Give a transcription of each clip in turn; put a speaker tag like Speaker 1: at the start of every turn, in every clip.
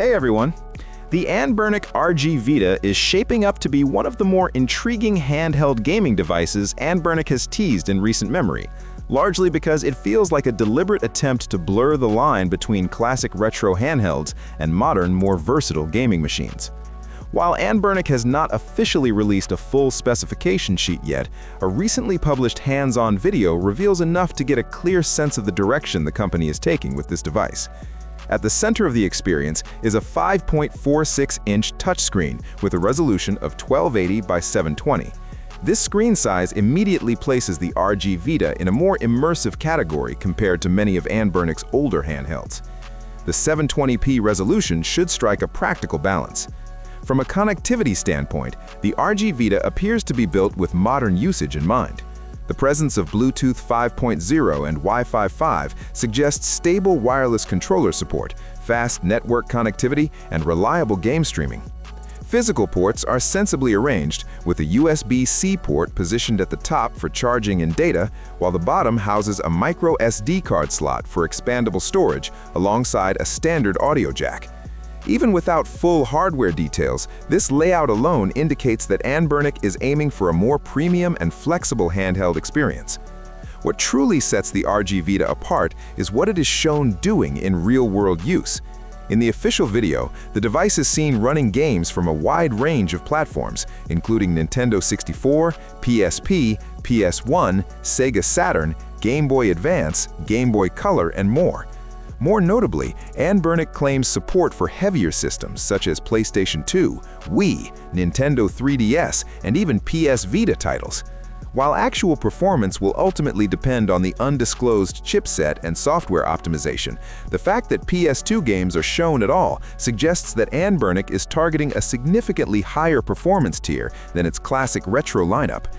Speaker 1: Hey everyone! The Anbernic RG Vita is shaping up to be one of the more intriguing handheld gaming devices Anbernic has teased in recent memory, largely because it feels like a deliberate attempt to blur the line between classic retro handhelds and modern, more versatile gaming machines. While Anbernic has not officially released a full specification sheet yet, a recently published hands-on video reveals enough to get a clear sense of the direction the company is taking with this device. At the center of the experience is a 5.46-inch touchscreen with a resolution of 1280 by 720. This screen size immediately places the RG Vita in a more immersive category compared to many of Anbernic's older handhelds. The 720p resolution should strike a practical balance. From a connectivity standpoint, the RG Vita appears to be built with modern usage in mind. The presence of Bluetooth 5.0 and Wi-Fi 5 suggests stable wireless controller support, fast network connectivity, and reliable game streaming. Physical ports are sensibly arranged, with a USB-C port positioned at the top for charging and data, while the bottom houses a micro SD card slot for expandable storage alongside a standard audio jack. Even without full hardware details, this layout alone indicates that Anbernic is aiming for a more premium and flexible handheld experience. What truly sets the RG Vita apart is what it is shown doing in real-world use. In the official video, the device is seen running games from a wide range of platforms, including Nintendo 64, PSP, PS1, Sega Saturn, Game Boy Advance, Game Boy Color, and more. More notably, Anbernic claims support for heavier systems such as PlayStation 2, Wii, Nintendo 3DS, and even PS Vita titles. While actual performance will ultimately depend on the undisclosed chipset and software optimization, the fact that PS2 games are shown at all suggests that Anbernic is targeting a significantly higher performance tier than its classic retro lineup.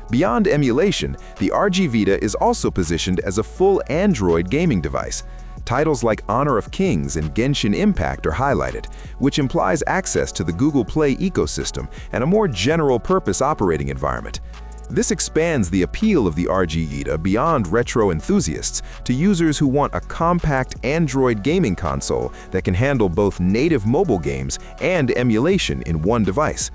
Speaker 1: Beyond emulation, the RG Vita is also positioned as a full Android gaming device. Titles like Honor of Kings and Genshin Impact are highlighted, which implies access to the Google Play ecosystem and a more general-purpose operating environment. This expands the appeal of the RG Vita beyond retro enthusiasts to users who want a compact Android gaming console that can handle both native mobile games and emulation in one device.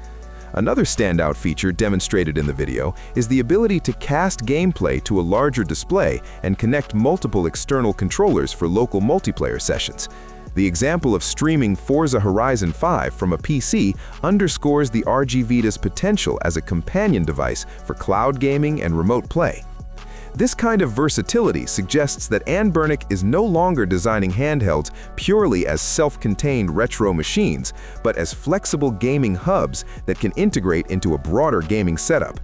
Speaker 1: Another standout feature demonstrated in the video is the ability to cast gameplay to a larger display and connect multiple external controllers for local multiplayer sessions. The example of streaming Forza Horizon 5 from a PC underscores the RG Vita's potential as a companion device for cloud gaming and remote play. This kind of versatility suggests that Anbernic is no longer designing handhelds purely as self-contained retro machines, but as flexible gaming hubs that can integrate into a broader gaming setup.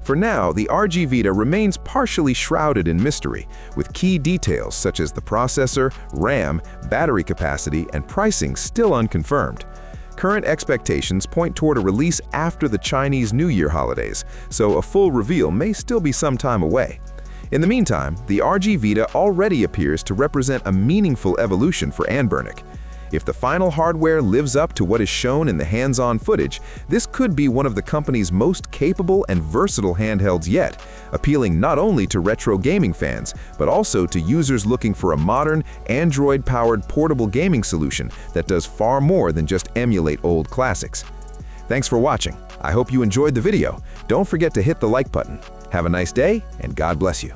Speaker 1: For now, the RG Vita remains partially shrouded in mystery, with key details such as the processor, RAM, battery capacity, and pricing still unconfirmed. Current expectations point toward a release after the Chinese New Year holidays, so a full reveal may still be some time away. In the meantime, the RG Vita already appears to represent a meaningful evolution for Anbernic. If the final hardware lives up to what is shown in the hands-on footage, this could be one of the company's most capable and versatile handhelds yet, appealing not only to retro gaming fans, but also to users looking for a modern, Android-powered portable gaming solution that does far more than just emulate old classics. Thanks for watching. I hope you enjoyed the video. Don't forget to hit the like button. Have a nice day, and God bless you.